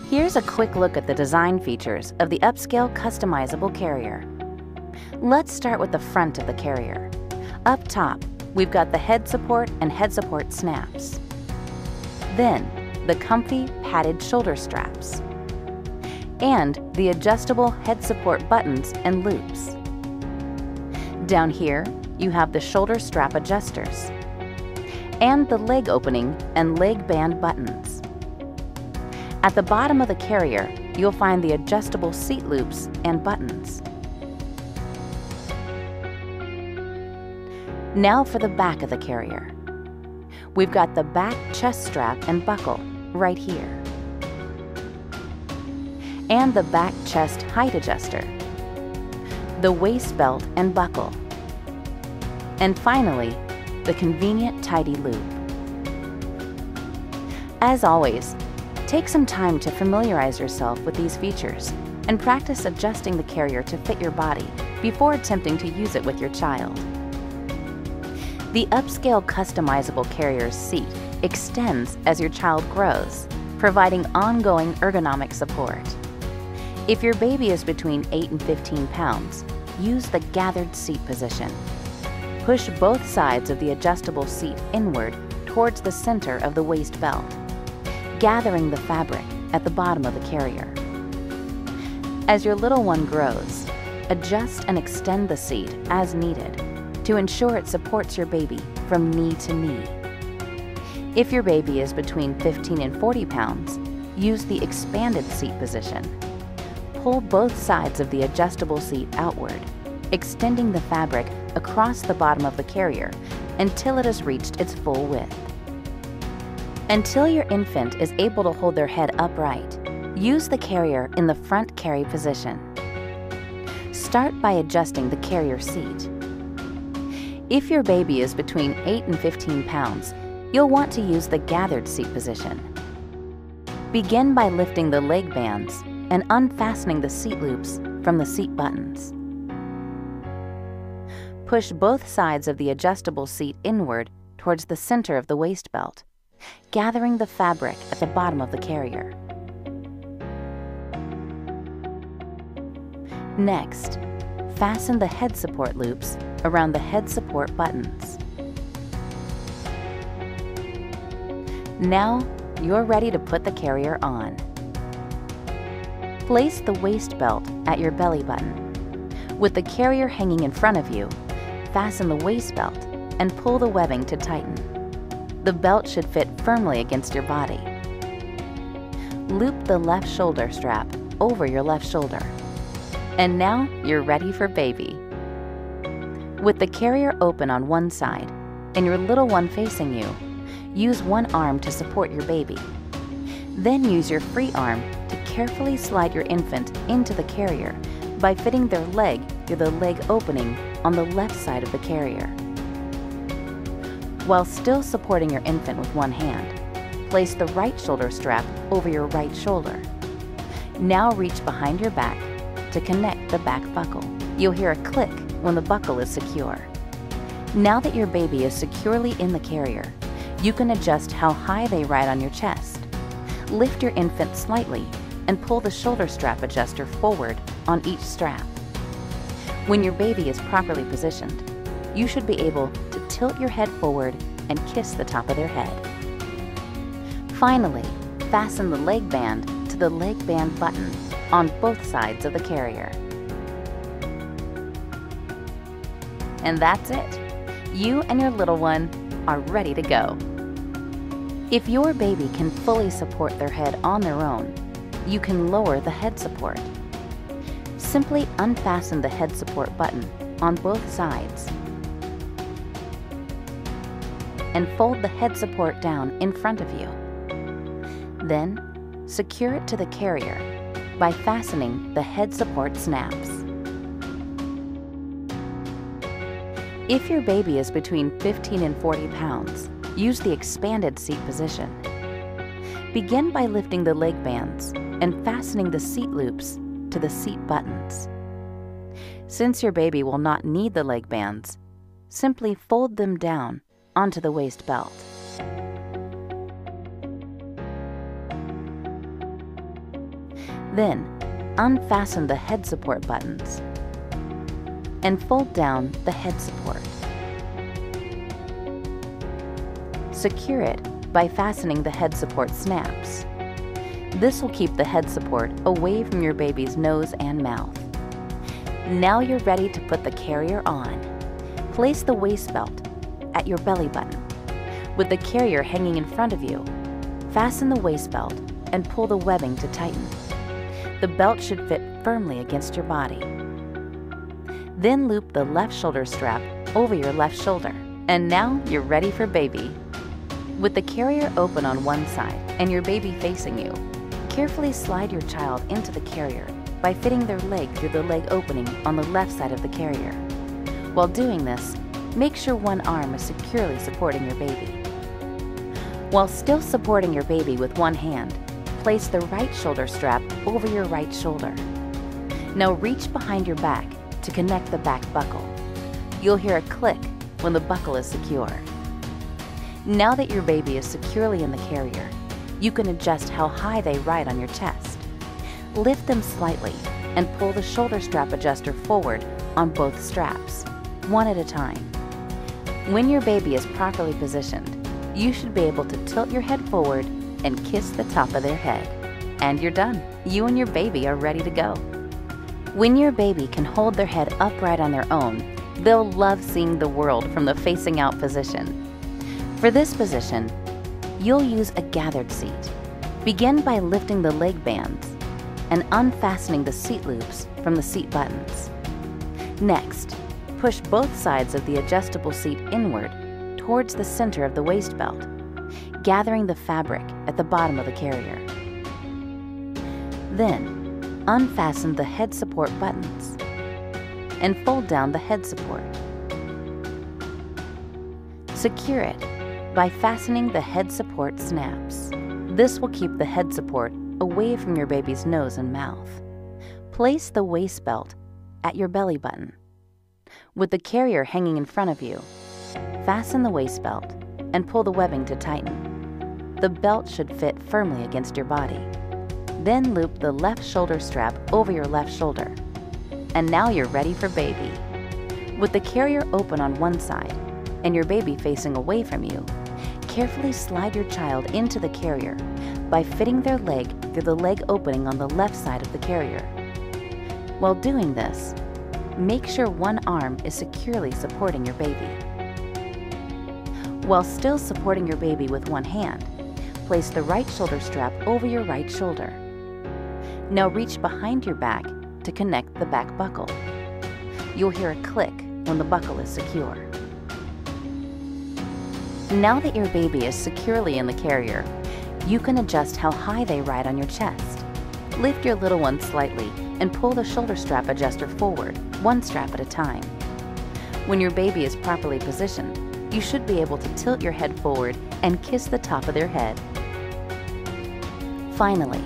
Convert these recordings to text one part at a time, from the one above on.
Here's a quick look at the design features of the upscale customizable carrier. Let's start with the front of the carrier. Up top, we've got the head support and head support snaps. Then, the comfy padded shoulder straps. And the adjustable head support buttons and loops. Down here, you have the shoulder strap adjusters and the leg opening and leg band buttons. At the bottom of the carrier, you'll find the adjustable seat loops and buttons. Now for the back of the carrier. We've got the back chest strap and buckle right here, and the back chest height adjuster, the waist belt and buckle, and finally, the convenient tidy loop. As always, take some time to familiarize yourself with these features and practice adjusting the carrier to fit your body before attempting to use it with your child. The upscale customizable carrier's seat extends as your child grows, providing ongoing ergonomic support. If your baby is between 8 and 15 pounds, use the gathered seat position. Push both sides of the adjustable seat inward towards the center of the waist belt, gathering the fabric at the bottom of the carrier. As your little one grows, adjust and extend the seat as needed to ensure it supports your baby from knee to knee. If your baby is between 15 and 40 pounds, use the expanded seat position. Pull both sides of the adjustable seat outward, extending the fabric across the bottom of the carrier until it has reached its full width. Until your infant is able to hold their head upright, use the carrier in the front carry position. Start by adjusting the carrier seat. If your baby is between 8 and 15 pounds, you'll want to use the gathered seat position. Begin by lifting the leg bands and unfastening the seat loops from the seat buttons. Push both sides of the adjustable seat inward towards the center of the waist belt, gathering the fabric at the bottom of the carrier. Next, fasten the head support loops around the head support buttons. Now, you're ready to put the carrier on. Place the waist belt at your belly button. With the carrier hanging in front of you, fasten the waist belt and pull the webbing to tighten. The belt should fit firmly against your body. Loop the left shoulder strap over your left shoulder. And now you're ready for baby. With the carrier open on one side and your little one facing you, use one arm to support your baby. Then use your free arm to carefully slide your infant into the carrier by fitting their leg through the leg opening on the left side of the carrier. While still supporting your infant with one hand, place the right shoulder strap over your right shoulder. Now reach behind your back to connect the back buckle. You'll hear a click when the buckle is secure. Now that your baby is securely in the carrier, you can adjust how high they ride on your chest. Lift your infant slightly and pull the shoulder strap adjuster forward on each strap. When your baby is properly positioned, you should be able to tilt your head forward and kiss the top of their head. Finally, fasten the leg band to the leg band button on both sides of the carrier. And that's it. You and your little one are ready to go. If your baby can fully support their head on their own, you can lower the head support. Simply unfasten the head support button on both sides and fold the head support down in front of you. Then, secure it to the carrier by fastening the head support snaps. If your baby is between 15 and 40 pounds, use the expanded seat position. Begin by lifting the leg bands and fastening the seat loops to the seat buttons. Since your baby will not need the leg bands, simply fold them down onto the waist belt. Then, unfasten the head support buttons and fold down the head support. Secure it by fastening the head support snaps. This will keep the head support away from your baby's nose and mouth. Now you're ready to put the carrier on. Place the waist belt at your belly button. With the carrier hanging in front of you, fasten the waist belt and pull the webbing to tighten. The belt should fit firmly against your body. Then loop the left shoulder strap over your left shoulder. And now you're ready for baby. With the carrier open on one side and your baby facing you, carefully slide your child into the carrier by fitting their leg through the leg opening on the left side of the carrier. While doing this, make sure one arm is securely supporting your baby. While still supporting your baby with one hand, place the right shoulder strap over your right shoulder. Now reach behind your back to connect the back buckle. You'll hear a click when the buckle is secure. Now that your baby is securely in the carrier, you can adjust how high they ride on your chest. Lift them slightly and pull the shoulder strap adjuster forward on both straps, one at a time. When your baby is properly positioned, you should be able to tilt your head forward and kiss the top of their head. And you're done. You and your baby are ready to go. When your baby can hold their head upright on their own, they'll love seeing the world from the facing out position. For this position, you'll use a gathered seat. Begin by lifting the leg bands and unfastening the seat loops from the seat buttons. Next, push both sides of the adjustable seat inward towards the center of the waist belt, gathering the fabric at the bottom of the carrier. Then, unfasten the head support buttons and fold down the head support. Secure it by fastening the head support snaps. This will keep the head support away from your baby's nose and mouth. Place the waist belt at your belly button. With the carrier hanging in front of you, fasten the waist belt and pull the webbing to tighten. The belt should fit firmly against your body. Then loop the left shoulder strap over your left shoulder. And now you're ready for baby. With the carrier open on one side and your baby facing away from you, carefully slide your child into the carrier by fitting their leg through the leg opening on the left side of the carrier. While doing this, make sure one arm is securely supporting your baby. While still supporting your baby with one hand, place the right shoulder strap over your right shoulder. Now reach behind your back to connect the back buckle. You'll hear a click when the buckle is secure. Now that your baby is securely in the carrier, you can adjust how high they ride on your chest. Lift your little one slightly and pull the shoulder strap adjuster forward, one strap at a time. When your baby is properly positioned, you should be able to tilt your head forward and kiss the top of their head. Finally,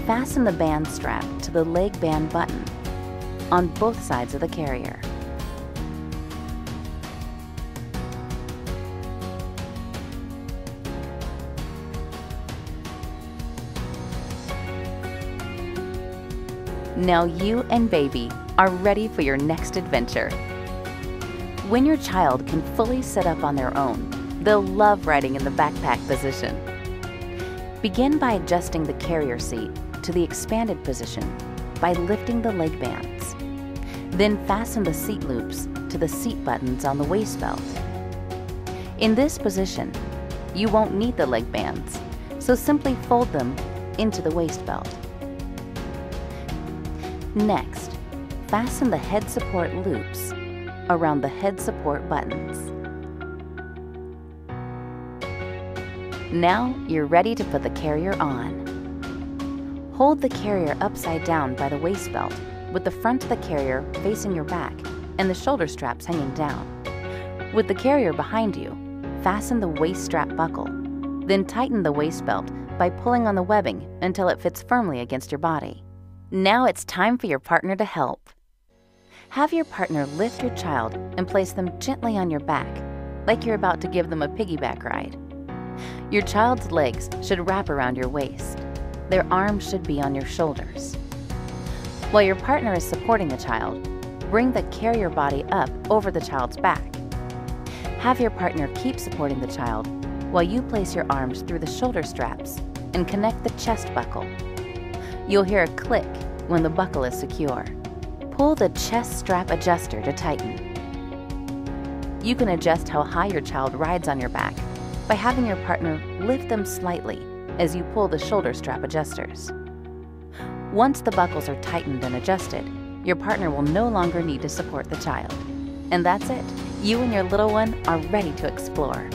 fasten the band strap to the leg band button on both sides of the carrier. Now you and baby are ready for your next adventure. When your child can fully sit up on their own, they'll love riding in the backpack position. Begin by adjusting the carrier seat to the expanded position by lifting the leg bands. Then fasten the seat loops to the seat buttons on the waist belt. In this position, you won't need the leg bands, so simply fold them into the waist belt. Next, fasten the head support loops around the head support buttons. Now you're ready to put the carrier on. Hold the carrier upside down by the waist belt with the front of the carrier facing your back and the shoulder straps hanging down. With the carrier behind you, fasten the waist strap buckle. Then tighten the waist belt by pulling on the webbing until it fits firmly against your body. Now it's time for your partner to help. Have your partner lift your child and place them gently on your back, like you're about to give them a piggyback ride. Your child's legs should wrap around your waist. Their arms should be on your shoulders. While your partner is supporting the child, bring the carrier body up over the child's back. Have your partner keep supporting the child while you place your arms through the shoulder straps and connect the chest buckle. You'll hear a click when the buckle is secure. Pull the chest strap adjuster to tighten. You can adjust how high your child rides on your back by having your partner lift them slightly as you pull the shoulder strap adjusters. Once the buckles are tightened and adjusted, your partner will no longer need to support the child. And that's it. You and your little one are ready to explore.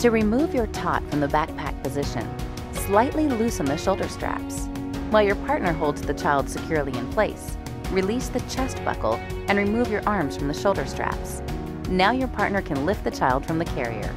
To remove your tot from the backpack position, slightly loosen the shoulder straps. While your partner holds the child securely in place, release the chest buckle and remove your arms from the shoulder straps. Now your partner can lift the child from the carrier.